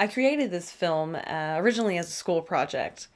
I created this film originally as a school project.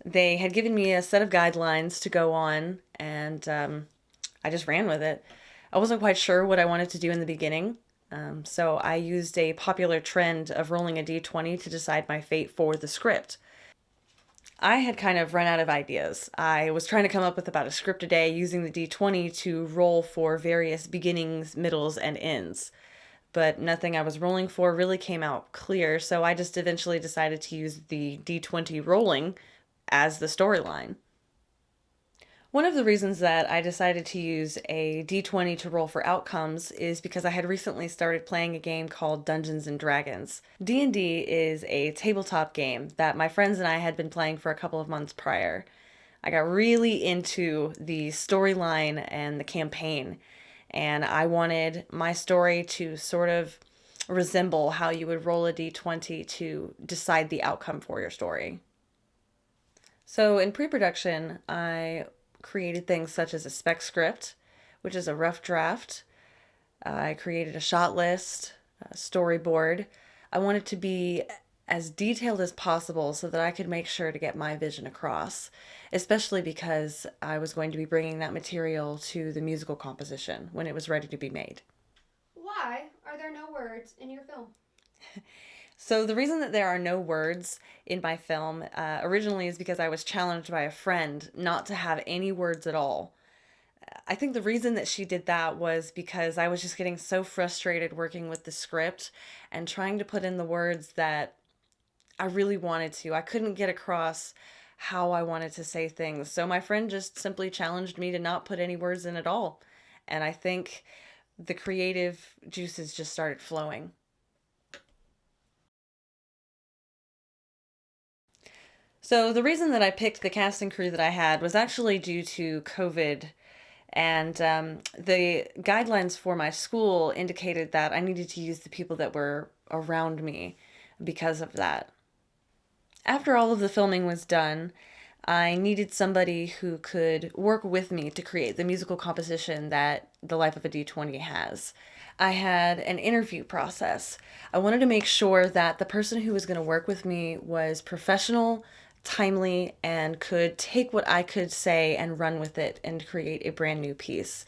They had given me a set of guidelines to go on, and I just ran with it. I wasn't quite sure what I wanted to do in the beginning, so I used a popular trend of rolling a d20 to decide my fate for the script. I had kind of run out of ideas. I was trying to come up with about a script a day using the d20 to roll for various beginnings, middles, and ends. But nothing I was rolling for really came out clear, so I just eventually decided to use the d20 rolling as the storyline. One of the reasons that I decided to use a d20 to roll for outcomes is because I had recently started playing a game called Dungeons and Dragons. D&D is a tabletop game that my friends and I had been playing for a couple of months prior. I got really into the storyline and the campaign, and I wanted my story to sort of resemble how you would roll a d20 to decide the outcome for your story. So in pre-production, I created things such as a spec script, which is a rough draft. I created a shot list, a storyboard. I wanted to be as detailed as possible so that I could make sure to get my vision across, especially because I was going to be bringing that material to the musical composition when it was ready to be made. Why are there no words in your film? So the reason that there are no words in my film originally is because I was challenged by a friend not to have any words at all. I think the reason that she did that was because I was just getting so frustrated working with the script and trying to put in the words that I really wanted to. I couldn't get across how I wanted to say things. So my friend just simply challenged me to not put any words in at all. And I think the creative juices just started flowing. So the reason that I picked the cast and crew that I had was actually due to COVID, and the guidelines for my school indicated that I needed to use the people that were around me because of that. After all of the filming was done, I needed somebody who could work with me to create the musical composition that The Life of a D20 has. I had an interview process. I wanted to make sure that the person who was going to work with me was professional, timely, and could take what I could say and run with it and create a brand new piece.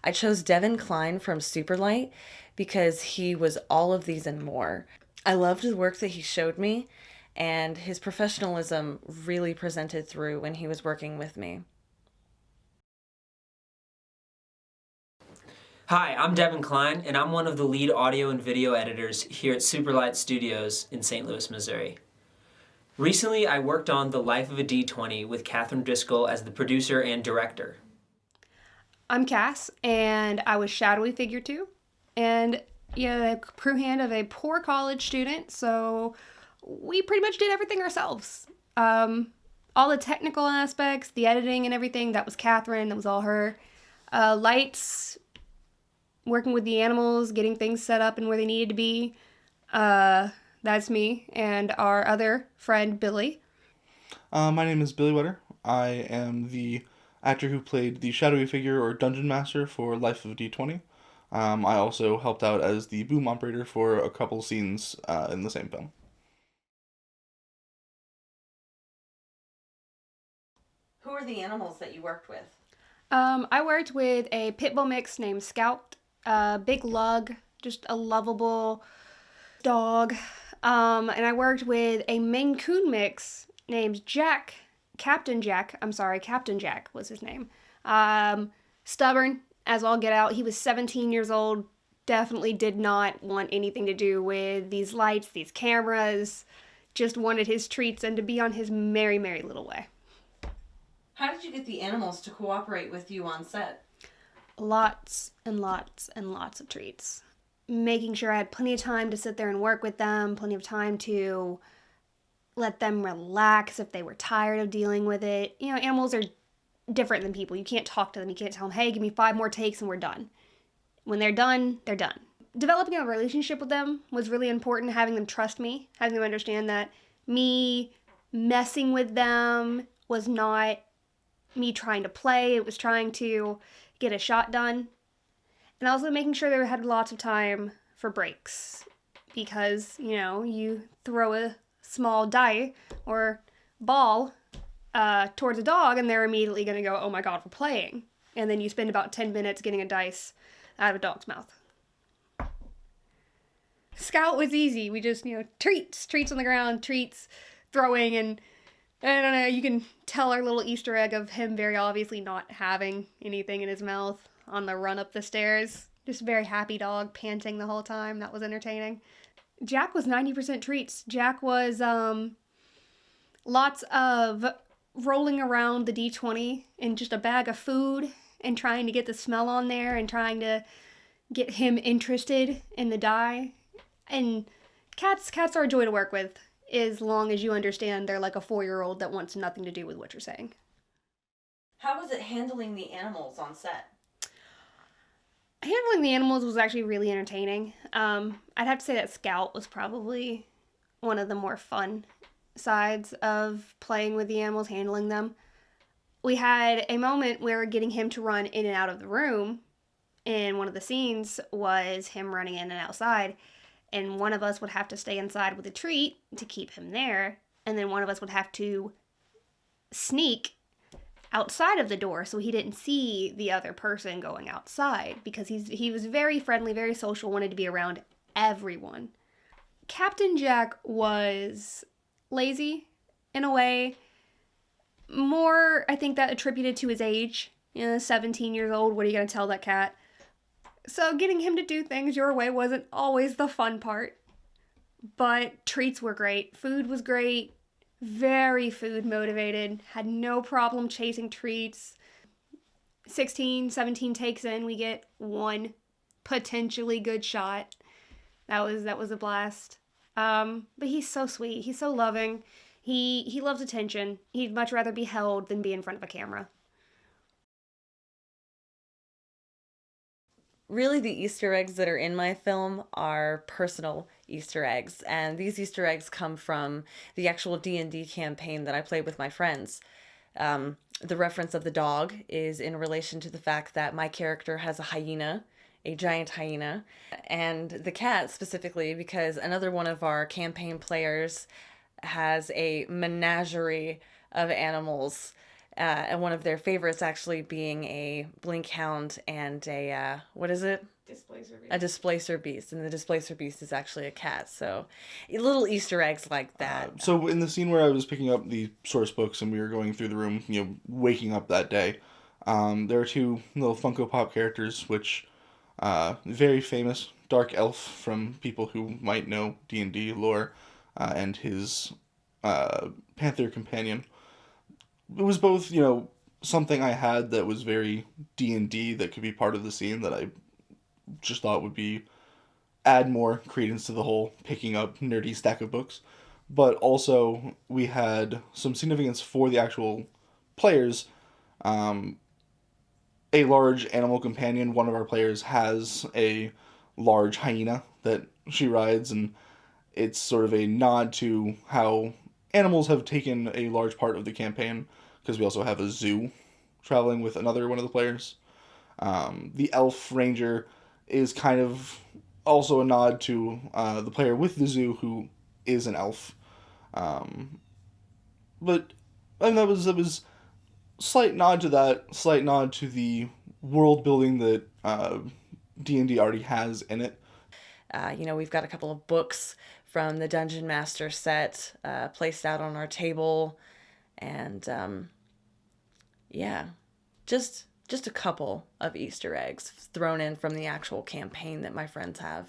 I chose Devin Cline from Superlight because he was all of these and more. I loved the work that he showed me, and his professionalism really presented through when he was working with me. Hi, I'm Devin Cline, and I'm one of the lead audio and video editors here at Superlight Studios in St. Louis, Missouri. Recently, I worked on The Life of a D20 with Katherine Driskell as the producer and director. I'm Cass, and I was shadowy figure 2, and a crew hand of a poor college student, so we pretty much did everything ourselves. All the technical aspects, the editing and everything, that was Katherine, that was all her. Lights, working with the animals, getting things set up and where they needed to be, that's me, and our other friend, Billy. My name is Billy Wetter. I am the actor who played the shadowy figure or dungeon master for Life of a D20. I also helped out as the boom operator for a couple scenes in the same film. Who are the animals that you worked with? I worked with a pit bull mix named Scout, a big lug, just a lovable dog. And I worked with a Maine Coon mix named Jack, Captain Jack was his name. Stubborn as all get out. He was 17 years old, definitely did not want anything to do with these lights, these cameras, just wanted his treats and to be on his merry, merry little way. How did you get the animals to cooperate with you on set? Lots and lots and lots of treats. Making sure I had plenty of time to sit there and work with them, plenty of time to let them relax if they were tired of dealing with it. Animals are different than people. You can't talk to them. You can't tell them, hey, give me 5 more takes and we're done. When they're done, they're done. Developing a relationship with them was really important, having them trust me, having them understand that me messing with them was not me trying to play, it was trying to get a shot done. And also making sure they had lots of time for breaks. because, you know, you throw a small die or ball towards a dog and they're immediately going to go, oh my god, we're playing. And then you spend about 10 minutes getting a dice out of a dog's mouth. Scout was easy. We just, you know, treats on the ground, treats, throwing, and I don't know, you can tell our little Easter egg of him very obviously not having anything in his mouth on the run up the stairs. Just a very happy dog, panting the whole time. That was entertaining. Jack was 90% treats. Jack was lots of rolling around the D20 in just a bag of food and trying to get the smell on there and trying to get him interested in the die. And cats are a joy to work with, as long as you understand they're like a 4-year-old that wants nothing to do with what you're saying. How was it handling the animals on set? Handling the animals was actually really entertaining. I'd have to say that Scout was probably one of the more fun sides of playing with the animals, handling them. We had a moment where getting him to run in and out of the room, and one of the scenes was him running in and outside, and one of us would have to stay inside with a treat to keep him there, and then one of us would have to sneak outside of the door so he didn't see the other person going outside, because he was very friendly, very social, wanted to be around everyone. Captain Jack was lazy in a way. More, I think that attributed to his age. You know, 17 years old, what are you going to tell that cat? So getting him to do things your way wasn't always the fun part. But treats were great. Food was great. Very food motivated. Had no problem chasing treats. 16, 17 takes in, we get one potentially good shot. That was a blast. But he's so sweet. He's so loving. He loves attention. He'd much rather be held than be in front of a camera. Really, the Easter eggs that are in my film are personal Easter eggs, and these Easter eggs come from the actual D&D campaign that I played with my friends. The reference of the dog is in relation to the fact that my character has a hyena, a giant hyena, and the cat specifically because another one of our campaign players has a menagerie of animals. And one of their favorites actually being a blink hound and a, what is it? Displacer beast. A displacer beast. And the displacer beast is actually a cat. So little Easter eggs like that. So in the scene where I was picking up the source books and we were going through the room, you know, waking up that day, there are two little Funko Pop characters, which, very famous dark elf from people who might know D&D lore, and his panther companion. It was both, you know, something I had that was very D&D that could be part of the scene that I just thought would be add more credence to the whole picking up nerdy stack of books. But also we had some significance for the actual players. A large animal companion, one of our players has a large hyena that she rides, and it's sort of a nod to how animals have taken a large part of the campaign, because we also have a zoo traveling with another one of the players. The elf ranger is kind of also a nod to the player with the zoo, who is an elf. But and that was slight nod to that, slight nod to the world building that D&D already has in it. You know, we've got a couple of books from the Dungeon Master set placed out on our table, and yeah, just a couple of Easter eggs thrown in from the actual campaign that my friends have.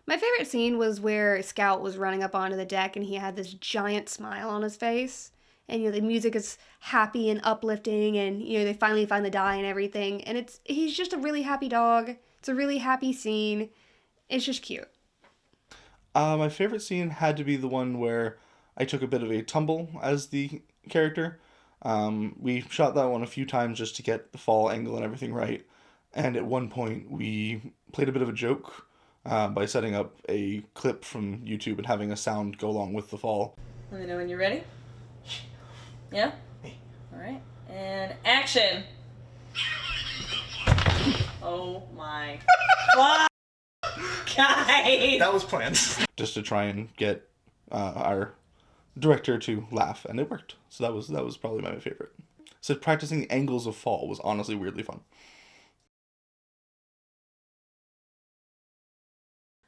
My favorite scene was where Scout was running up onto the deck and he had this giant smile on his face. And, you know, the music is happy and uplifting, and, you know, they finally find the die and everything. And he's just a really happy dog. It's a really happy scene. It's just cute. My favorite scene had to be the one where I took a bit of a tumble as the character. We shot that one a few times just to get the fall angle and everything right. And at one point we played a bit of a joke by setting up a clip from YouTube and having a sound go along with the fall. Let me know when you're ready. Yeah? All right. And action! Oh my fuck, guys! That was planned. Just to try and get our director to laugh, and it worked. So that was probably my favorite. So practicing angles of fall was honestly weirdly fun.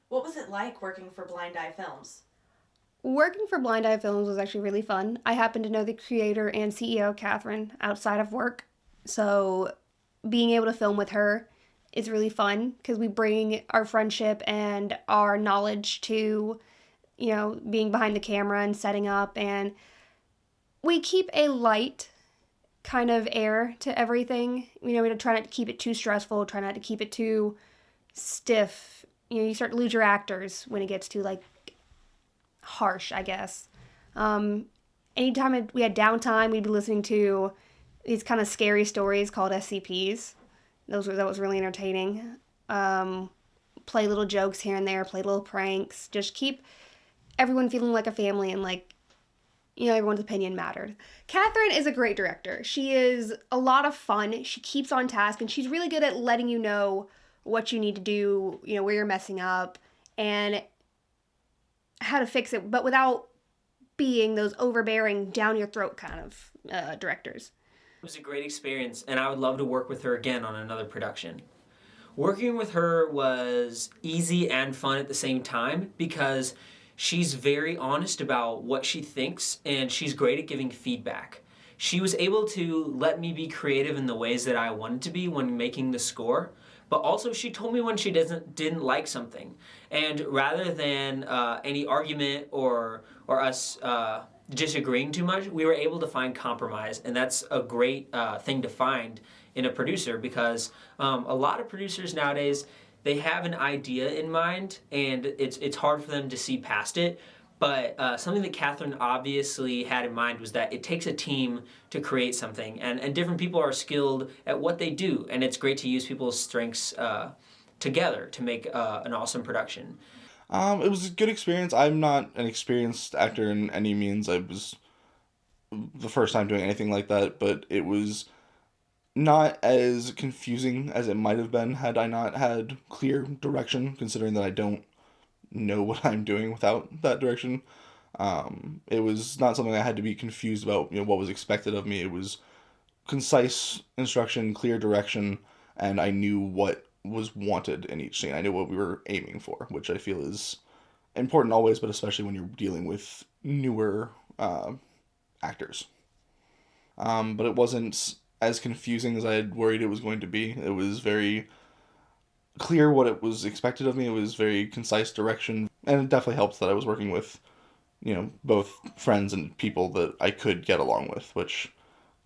What was it like working for Blind Eye Films? Working for Blind Eye Films was actually really fun. I happen to know the creator and CEO, Katherine, outside of work. So being able to film with her is really fun because we bring our friendship and our knowledge to, you know, being behind the camera and setting up. And we keep a light kind of air to everything. You know, we try not to keep it too stressful, try not to keep it too stiff. You know, you start to lose your actors when it gets too, like, harsh, I guess. Anytime we had downtime, we'd be listening to these kind of scary stories called SCPs. That was really entertaining. Play little jokes here and there, play little pranks. Just keep everyone feeling like a family and like, you know, everyone's opinion mattered. Katherine is a great director. She is a lot of fun. She keeps on task, and she's really good at letting you know what you need to do, you know, where you're messing up, and how to fix it, but without being those overbearing, down your throat kind of directors. It was a great experience, and I would love to work with her again on another production. Working with her was easy and fun at the same time because she's very honest about what she thinks, and she's great at giving feedback. She was able to let me be creative in the ways that I wanted to be when making the score, but also she told me when she didn't like something. And rather than any argument or us disagreeing too much, we were able to find compromise, and that's a great thing to find in a producer because a lot of producers nowadays, they have an idea in mind, and it's hard for them to see past it. But something that Katherine obviously had in mind was that it takes a team to create something, and different people are skilled at what they do, and it's great to use people's strengths together to make an awesome production. It was a good experience. I'm not an experienced actor in any means. I was the first time doing anything like that, but it was not as confusing as it might have been had I not had clear direction, considering that I don't know what I'm doing without that direction. It was not something I had to be confused about, you know, what was expected of me. It was concise instruction, clear direction, and I knew what was wanted in each scene. I knew what we were aiming for, which I feel is important always, but especially when you're dealing with newer actors. But it wasn't as confusing as I had worried it was going to be. It was very clear what it was expected of me. It was very concise direction, and it definitely helps that I was working with, you know, both friends and people that I could get along with, which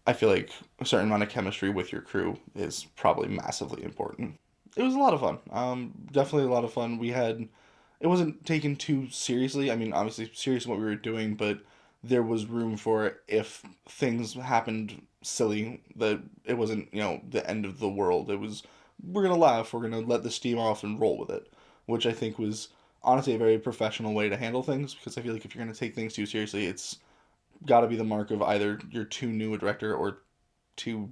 I feel like a certain amount of chemistry with your crew is probably massively important. It was a lot of fun. Definitely a lot of fun. It wasn't taken too seriously. I mean, obviously serious in what we were doing, but there was room for if things happened silly, that it wasn't, you know, the end of the world. It was, we're going to laugh, we're going to let the steam off and roll with it, which I think was honestly a very professional way to handle things, because I feel like if you're going to take things too seriously, it's got to be the mark of either you're too new a director or too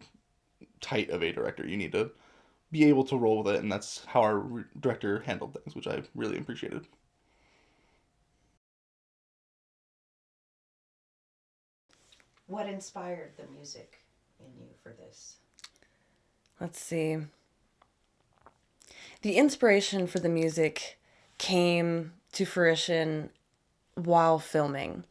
tight of a director. You need to be able to roll with it, and that's how our director handled things, which I really appreciated. What inspired the music in you for this? Let's see. The inspiration for the music came to fruition while filming.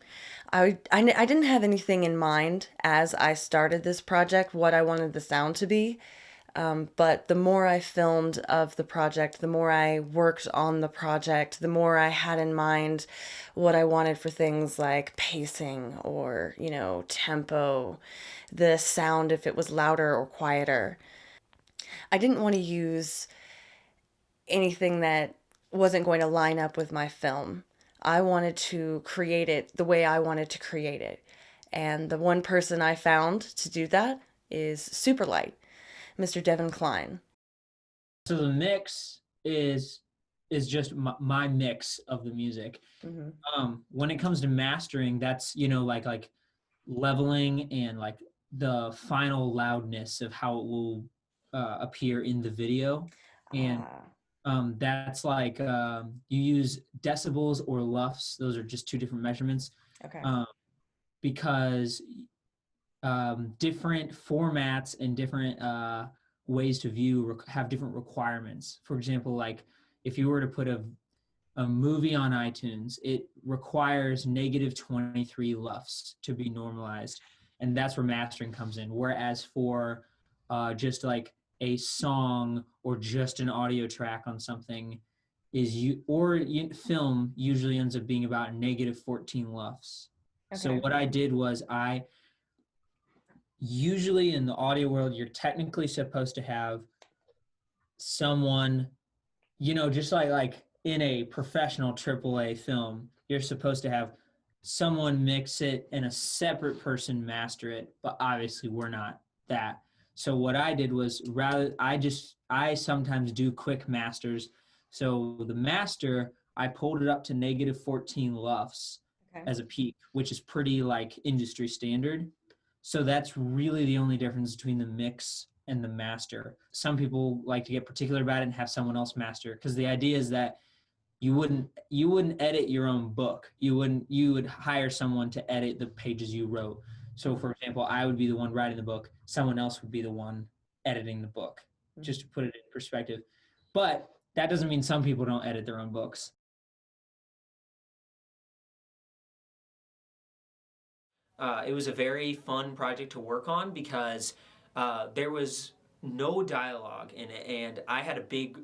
I didn't have anything in mind as I started this project, what I wanted the sound to be. But the more I filmed of the project, the more I worked on the project, the more I had in mind what I wanted for things like pacing or, you know, tempo, the sound if it was louder or quieter. I didn't want to use anything that wasn't going to line up with my film. I wanted to create it the way I wanted to create it. And the one person I found to do that is Superlight, Mr. Devin Cline. So the mix is just my mix of the music. Mm-hmm. When it comes to mastering, that's, you know, like leveling and like the final loudness of how it will appear in the video. And that's like you use decibels or lufs. Those are just two different measurements. Okay. Because different formats and different ways to view have different requirements. For example, like if you were to put a movie on iTunes, it requires -23 lufs to be normalized, and that's where mastering comes in. Whereas for just like a song or just an audio track on something film usually ends up being about -14 lufs. Okay. So what I did was usually in the audio world, you're technically supposed to have someone, just like in a professional AAA film, you're supposed to have someone mix it and a separate person master it, but obviously we're not that. So what I did was I sometimes do quick masters. So the master, I pulled it up to -14 lufs as a peak, which is pretty like industry standard. So that's really the only difference between the mix and the master. Some people like to get particular about it and have someone else master, because the idea is that you wouldn't edit your own book. You would hire someone to edit the pages you wrote. So for example, I would be the one writing the book, someone else would be the one editing the book, just to put it in perspective. But that doesn't mean some people don't edit their own books. It was a very fun project to work on because there was no dialogue in it, and I had a big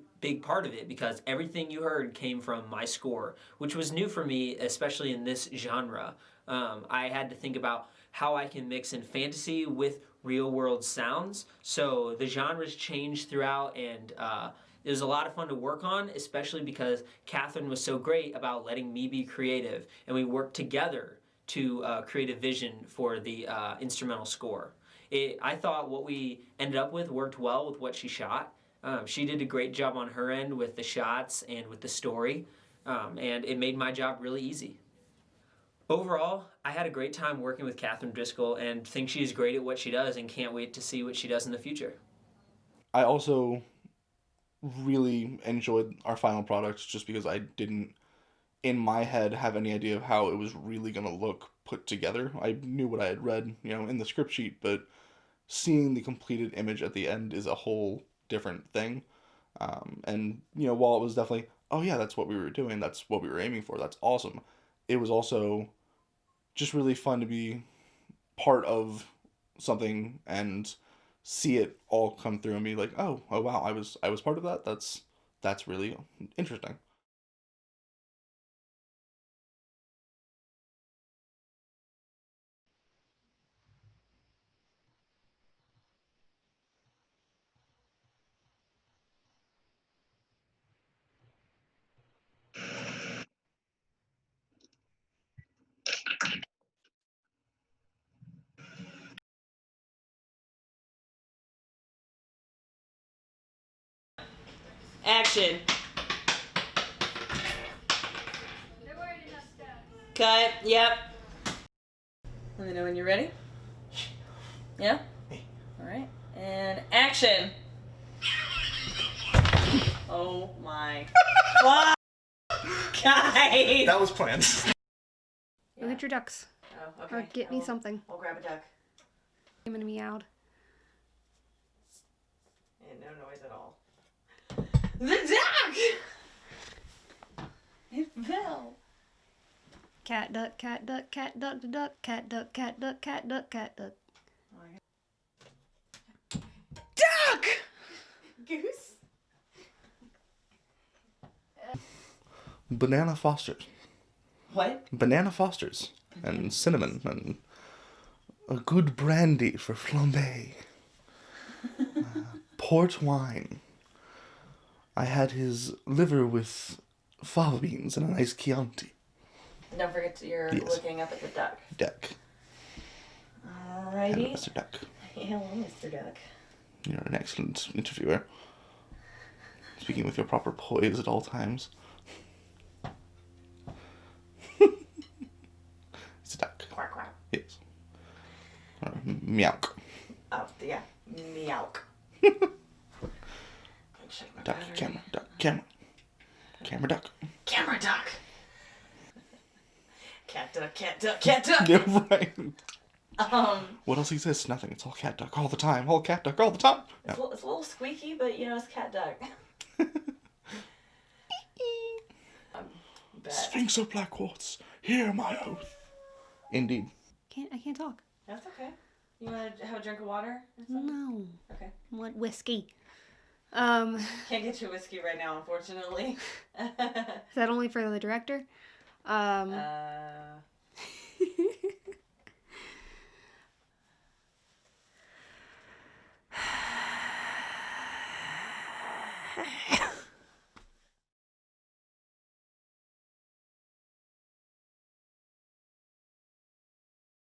part of it because everything you heard came from my score, which was new for me, especially in this genre. I had to think about how I can mix in fantasy with real world sounds, so the genres changed throughout, and it was a lot of fun to work on, especially because Katherine was so great about letting me be creative, and we worked together to create a vision for the instrumental score. I thought what we ended up with worked well with what she shot. She did a great job on her end with the shots and with the story, and it made my job really easy. Overall, I had a great time working with Katherine Driskell and think she's great at what she does and can't wait to see what she does in the future. I also really enjoyed our final product just because I didn't, in my head, have any idea of how it was really going to look put together. I knew what I had read, in the script sheet, but seeing the completed image at the end is a whole different thing. And, while it was definitely, oh yeah, that's what we were doing, that's what we were aiming for, that's awesome, it was also just really fun to be part of something and see it all come through and be like, oh wow, I was part of that. That's really interesting. Action. Cut. Yep. Let me know when you're ready. Yeah? All right. And action. Oh my. Fuck. Guys. That was planned. Go get your ducks. Oh, okay. Or get me something. I'll grab a duck. I'm gonna meowed. And no noise at all. The duck! It fell. Cat, duck, cat, duck, cat, duck, duck, cat, duck, cat, duck, cat, duck, cat, duck. Duck! Goose? Banana Fosters. What? Banana Fosters. And cinnamon. And a good brandy for flambe. Port wine. I had his liver with fava beans and a nice Chianti. Don't forget you're looking up at the duck. Duck. Alrighty. Hello, Mr. Duck. Hello, Mr. Duck. You're an excellent interviewer. Speaking with your proper poise at all times. It's a duck. Quack, quack. Yes. Meowk. Oh, yeah. Meowk. Duck, camera, duck, camera. Camera, duck. Camera duck. Cat duck, cat duck, cat duck. Yeah, right. Um, What else exists? Nothing. It's all cat duck all the time. All cat duck all the time. it's, Yeah. it's a little squeaky, but you know, it's cat duck. Bet. Sphinx of black quartz, hear my oath. Indeed. I can't talk. That's okay. You want to have a drink of water? Or something? No. Okay. I want whiskey. Can't get you whiskey right now, unfortunately. Is that only for the director?